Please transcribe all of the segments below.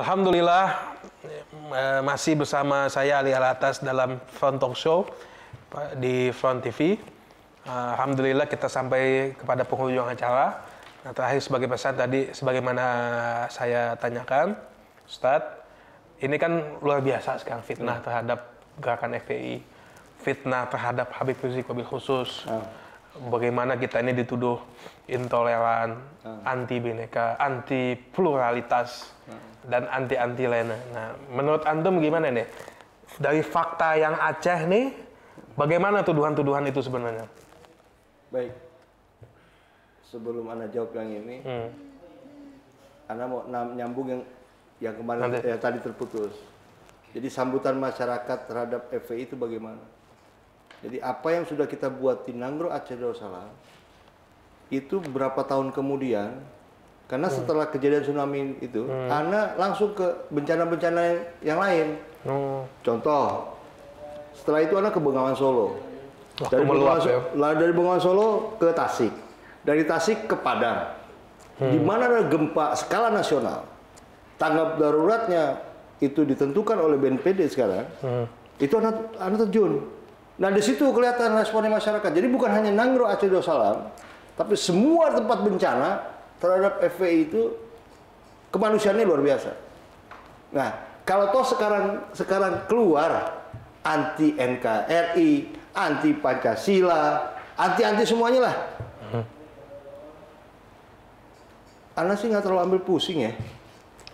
Alhamdulillah masih bersama saya Ali Alatas dalam Front Talk Show di Front TV. Alhamdulillah kita sampai kepada penghujung acara. Nah, terakhir sebagai pesan tadi, sebagaimana saya tanyakan, Ustadz, ini kan luar biasa sekarang fitnah terhadap gerakan FPI, fitnah terhadap Habib Rizik wabil khusus. Bagaimana kita ini dituduh intoleran, anti bineka, anti pluralitas, dan anti lainnya. Nah, menurut antum gimana nih? Dari fakta yang Aceh nih, bagaimana tuduhan-tuduhan itu sebenarnya? Baik. Sebelum Anda jawab yang ini, Anda mau nyambung yang kemarin yang tadi terputus. Jadi sambutan masyarakat terhadap FPI itu bagaimana? Jadi apa yang sudah kita buat di Nanggro Aceh Darussalam itu beberapa tahun kemudian, karena setelah kejadian tsunami itu, Ana langsung ke bencana-bencana yang lain. Contoh, setelah itu Ana ke Bengawan Solo. Dari Bengawan Solo ke Tasik. Dari Tasik ke Padang. Di mana ada gempa skala nasional. Tanggap daruratnya itu ditentukan oleh BNPB sekarang. Itu Ana terjun. Nah, di situ kelihatan responnya masyarakat. Jadi bukan hanya Nanggro Aceh Darussalam, tapi semua tempat bencana terhadap FPI itu kemanusiaannya luar biasa. Nah, kalau toh sekarang keluar anti NKRI, anti Pancasila, anti semuanya lah. Anda sih nggak terlalu ambil pusing ya.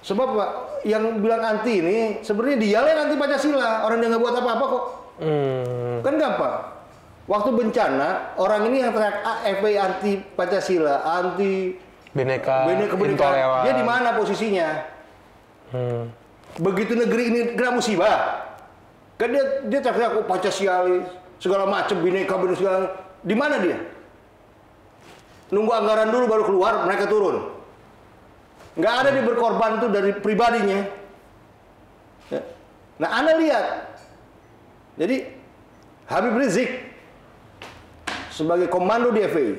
Sebab Pak, yang bilang anti ini sebenarnya dia yang anti Pancasila. Orang dia nggak buat apa-apa kok. Kan gampang. Waktu bencana, orang ini yang teriak FPI anti Pancasila, anti bineka, kebenekaan. Dia di mana posisinya? Begitu negeri ini kena musibah, kan dia teriak Pancasialis, segala macam bineka segala. Di mana dia? Nunggu anggaran dulu baru keluar, mereka turun. Nggak ada dia berkorban tuh dari pribadinya. Ya. Nah, Anda lihat. Jadi Habib Rizik sebagai komando di FPI,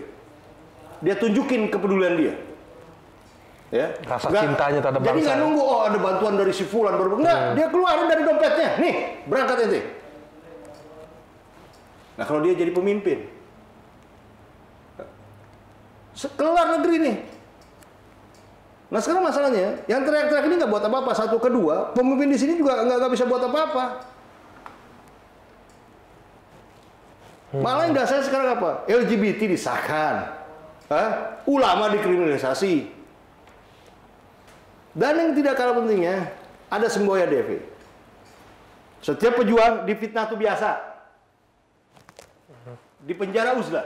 dia tunjukin kepedulian dia. Ya. Rasa cintanya terhadap bangsa. Jadi nggak nunggu ada bantuan dari si fulan baru. Enggak, dia keluarin dari dompetnya. Nih, berangkat ente. Nah, kalau dia jadi pemimpin, keluar negeri nih. Nah, sekarang masalahnya, yang teriak-teriak ini nggak buat apa-apa. Satu, kedua, pemimpin di sini juga nggak bisa buat apa-apa. Malah yang dasarnya sekarang apa? LGBT disahkan, ulama dikriminalisasi, dan yang tidak kalah pentingnya ada semboyan DV. Setiap pejuang difitnah itu biasa, di penjara uzlah,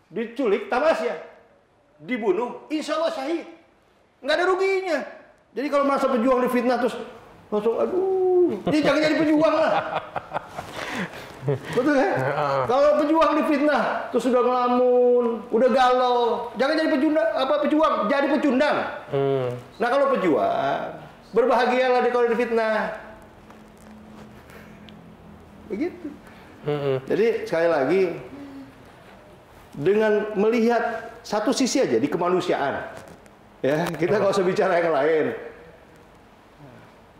diculik tamasya, dibunuh, insya Allah syahid, nggak ada ruginya. Jadi kalau merasa pejuang difitnah terus langsung aduh, jadi jangan jadi pejuang lah. Betul kan? Kalau pejuang difitnah, terus sudah ngelamun, udah galau, jangan jadi pejuang, jadi pecundang. Nah, kalau pejuang, berbahagialah kalau difitnah. Begitu. Jadi sekali lagi, dengan melihat satu sisi aja di kemanusiaan, ya kita nggak usah bicara yang lain.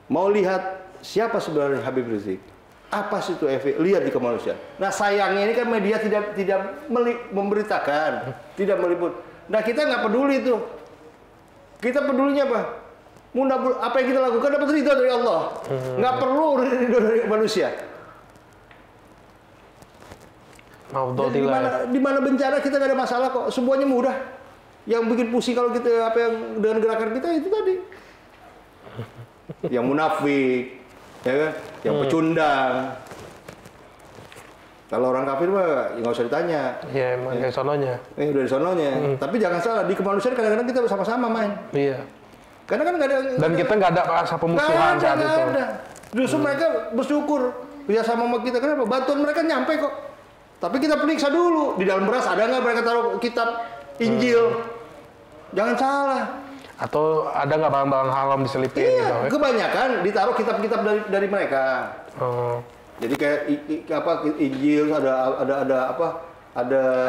Mau lihat siapa sebenarnya Habib Rizik? Apa sih itu FPI? Lihat di kemanusiaan. Nah, sayangnya ini kan media tidak memberitakan, tidak meliput. Nah, kita nggak peduli itu. Kita pedulinya apa? Apa yang kita lakukan dapat ridho dari Allah. Nggak perlu ridho dari manusia. Jadi di mana bencana kita nggak ada masalah kok. Semuanya mudah. Yang bikin pusing kalau kita apa yang dengan gerakan kita itu tadi. Yang munafik. Ya kan? Yang pecundang. Kalau orang kafir mah nggak usah ditanya. Iya, emang dari sononya. Udah di sononya. Tapi jangan salah, di kemanusiaan kadang-kadang kita bersama-sama main. Iya. Karena kan nggak ada. Dan kita nggak ada rasa pemusuhan saat itu. Ada. Justru mereka bersyukur kerjasama sama kita. Kenapa? Bantuan mereka nyampe kok. Tapi kita periksa dulu di dalam beras ada nggak mereka taruh kitab Injil. Jangan salah. Atau ada nggak barang-barang haram diselipin? Iya, gitu, kebanyakan ditaruh kitab-kitab dari mereka. Jadi kayak Injil ada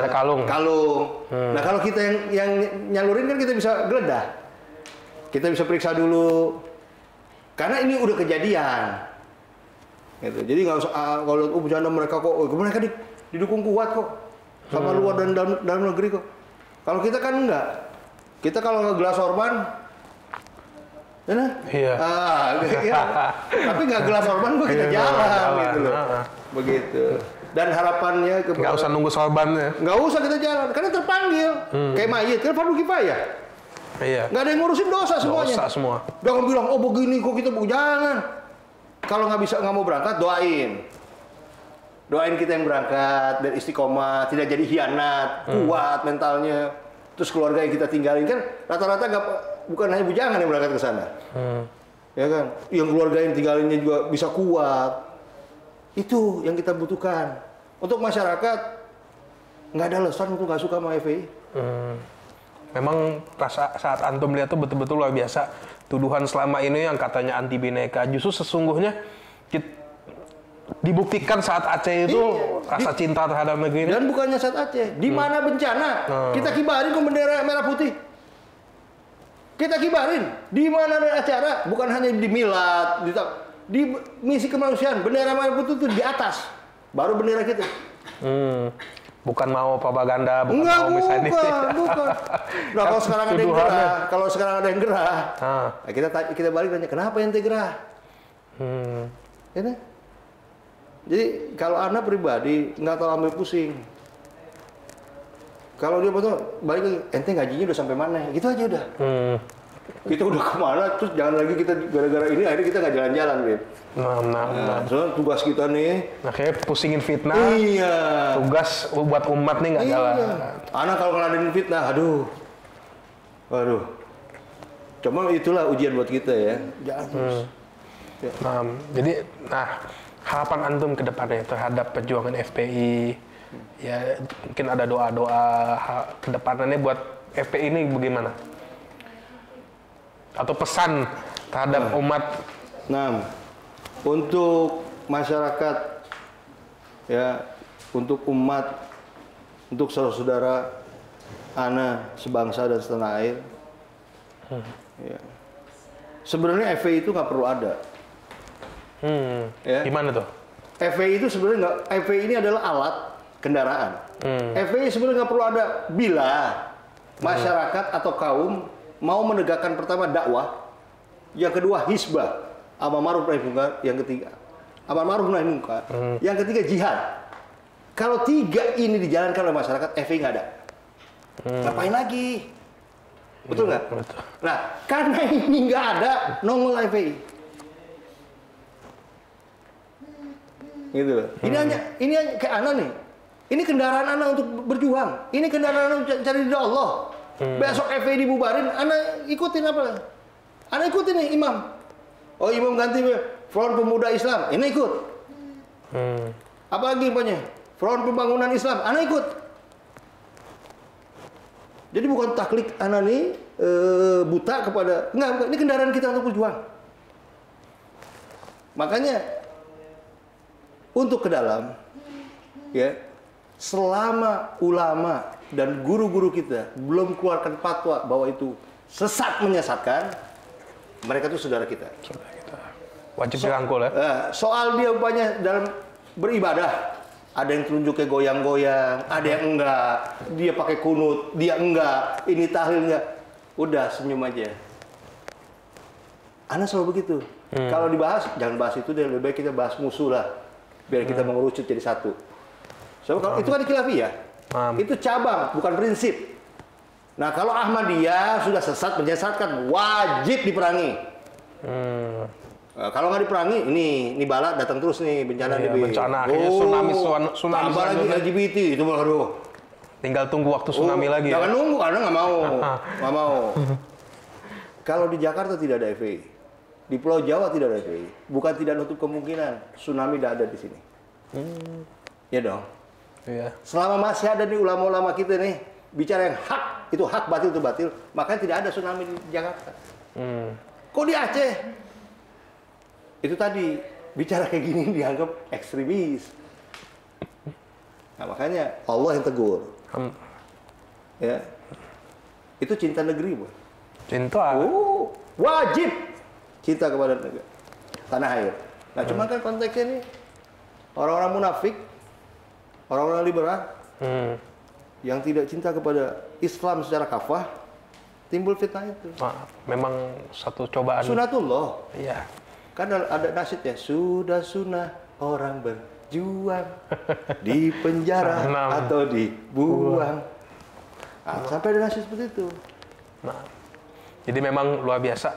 kalung. Nah, kalau kita yang nyalurin kan kita bisa geledah. Kita bisa periksa dulu Karena ini udah kejadian. Gitu. Jadi nggak usah kalau lihat bercanda mereka kok, mereka didukung kuat kok sama luar dan dalam negeri kok. Kalau kita kan enggak. Kita kalau nggak gelas Orban, iya. Iya. Tapi nggak gelas Orban kok kita jalan gitu loh. Begitu. Dan harapannya nggak usah nunggu sorbannya. Nggak usah kita jalan, karena terpanggil. Kayak mayit, kan fardu kifayah. Iya. Nggak ada yang ngurusin dosa semuanya. Dosa semua. Jangan bilang, oh begini kok kita jangan. Kalau nggak mau berangkat, doain. Doain kita yang berangkat dan istiqomah, tidak jadi hianat, kuat mentalnya. Terus keluarga yang kita tinggalin kan rata-rata bukan hanya bujangan yang berangkat ke sana. Ya kan? Yang keluarga yang tinggalinnya juga bisa kuat. Itu yang kita butuhkan. Untuk masyarakat nggak ada alasan untuk nggak suka sama FPI. Memang saat antum lihat tuh betul-betul luar biasa. Tuduhan selama ini yang katanya anti bineka, justru sesungguhnya dibuktikan saat Aceh itu rasa cinta terhadap negeri ini. Dan bukannya saat Aceh, di mana bencana kita kibarin ke bendera merah putih. Kita kibarin di mana ada acara, bukan hanya di milad, di misi kemanusiaan, bendera merah putih itu di atas, baru bendera kita. Bukan mau propaganda, bukan mau misalnya. Bukan. Nah, kalau sekarang ada yang gerah, nah, kita balik tanya, kenapa ente gerah? Ya, jadi kalau anak pribadi nggak tahu ambil pusing. Kalau dia betul balik lagi, ente gajinya udah sampai mana? Gitu aja udah. Kita udah kemana? Terus jangan lagi kita gara-gara ini akhirnya kita nggak jalan-jalan, Beb. Nah, soalnya tugas kita nih. Nah, kayak pusingin fitnah. Iya. Tugas buat umat nih nggak jalan. Anak kalau ngeladenin fitnah, aduh. Cuma itulah ujian buat kita ya. Jangan terus. Ya. Jadi, harapan antum ke depannya terhadap perjuangan FPI, ya mungkin ada doa-doa ke depannya buat FPI ini bagaimana? Atau pesan terhadap umat? Nah, untuk masyarakat, ya, untuk umat, untuk saudara-saudara, ana sebangsa dan setanah air, ya. Sebenarnya FPI itu nggak perlu ada. Ya. Gimana tuh? FPI itu sebenarnya nggak. FPI ini adalah alat kendaraan. FPI sebenarnya nggak perlu ada bila masyarakat atau kaum mau menegakkan pertama dakwah, yang kedua hisbah, amar ma'ruf nahi munkar, yang ketiga amar ma'ruf nahi munkar, yang ketiga jihad. Kalau tiga ini dijalankan oleh masyarakat, FPI nggak ada. Ngapain lagi? Betul nggak? Nah, karena ini nggak ada, nongol FPI. Gitu loh. Ini hanya kayak anak nih. Ini kendaraan anak untuk berjuang. Ini kendaraan anak untuk cari ridha Allah. Besok FPI dibubarin, anak ikutin apa? Anak ikutin nih imam. Oh, imam ganti Front Pemuda Islam, ini ikut. Apa lagi banyak? Front Pembangunan Islam, anak ikut. Jadi bukan taklid anak nih buta kepada enggak, ini kendaraan kita untuk berjuang. Makanya untuk ke dalam, ya, selama ulama dan guru-guru kita belum keluarkan fatwa bahwa itu sesat menyesatkan, mereka itu saudara kita. Wajib dirangkul ya. Soal dia upanya dalam beribadah, ada yang telunjuknya goyang-goyang, ada yang enggak, dia pakai kunut, dia enggak, ini tahlil enggak, udah senyum aja. Ana selalu begitu. Kalau dibahas, jangan bahas itu deh, lebih baik kita bahas musuh lah, biar kita mengerucut jadi satu. So, kalau itu kan khilafiyah, itu cabang, bukan prinsip. Nah, kalau Ahmadiyah sudah sesat menyesatkan, wajib diperangi. Kalau nggak diperangi, ini bala datang terus nih, bencana nih. Bencana, akhirnya tsunami tambah lagi LGBT, itu baru. Tinggal tunggu waktu tsunami lagi. Jangan nunggu, karena nggak mau. Kalau di Jakarta tidak ada FPI, di Pulau Jawa tidak ada FPI, bukan tidak nutup kemungkinan tsunami tidak ada di sini. Ya dong. Iya. Selama masih ada nih ulama-ulama kita nih bicara yang hak, itu hak, batil itu batil, makanya tidak ada tsunami di Jakarta. Kok di Aceh? Itu tadi bicara kayak gini dianggap ekstremis. Nah, makanya Allah yang tegur. Ya. Itu cinta negeri, Bu. Cinta. Wajib cinta kepada tanah air. Nah, cuma kan konteksnya ini orang-orang munafik, orang-orang liberal yang tidak cinta kepada Islam secara kafah, timbul fitnah itu. Memang satu cobaan. Sunatullah. Iya. Kan ada nasidnya, sudah sunnah orang berjuang di penjara atau dibuang. Nah, sampai ada nasid seperti itu. Nah, jadi memang luar biasa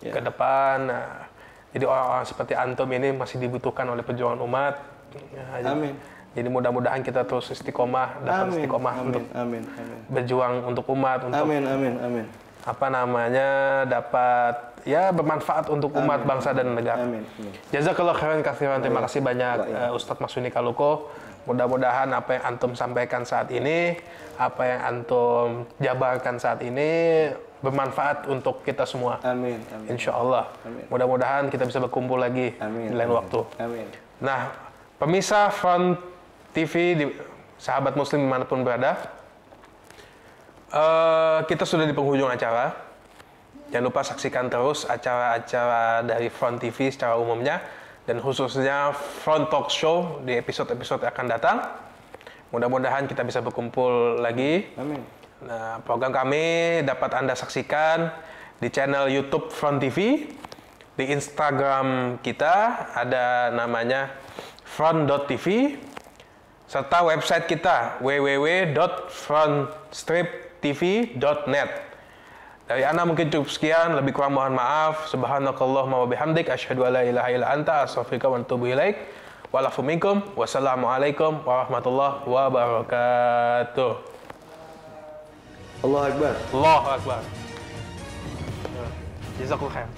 ke depan. Nah, jadi orang-orang seperti antum ini masih dibutuhkan oleh perjuangan umat. Ya, Amin. Jadi mudah-mudahan kita terus istiqomah, dapat istiqomah untuk berjuang untuk umat, untuk apa namanya, dapat ya bermanfaat untuk umat, bangsa dan negara. Jazakallah khairan katsiran. Terima kasih banyak Ustadz Masuni Kaluko. Mudah-mudahan apa yang antum sampaikan saat ini, apa yang antum jabarkan saat ini bermanfaat untuk kita semua. Amin. Insya Allah. Mudah-mudahan kita bisa berkumpul lagi di lain waktu. Nah, pemirsa Front TV, sahabat muslim dimanapun berada, kita sudah di penghujung acara. Jangan lupa saksikan terus acara-acara dari Front TV secara umumnya, dan khususnya Front Talk Show di episode-episode yang akan datang. Mudah-mudahan kita bisa berkumpul lagi. Amin. Nah, program kami dapat Anda saksikan di channel YouTube Front TV. Di Instagram kita ada namanya front.tv, serta website kita www.frontstriptv.net. Dari Ana mungkin cukup sekian, lebih kurang mohon maaf. Subhanakallahumma wa bihamdik, asyhadu an la ilaha illa anta, astaghfiruka wa atubu ilaik. Wa'alafu minkum, wassalamualaikum warahmatullahi wabarakatuh. Allahu Akbar. Allahu Akbar. Jazakallahu khair.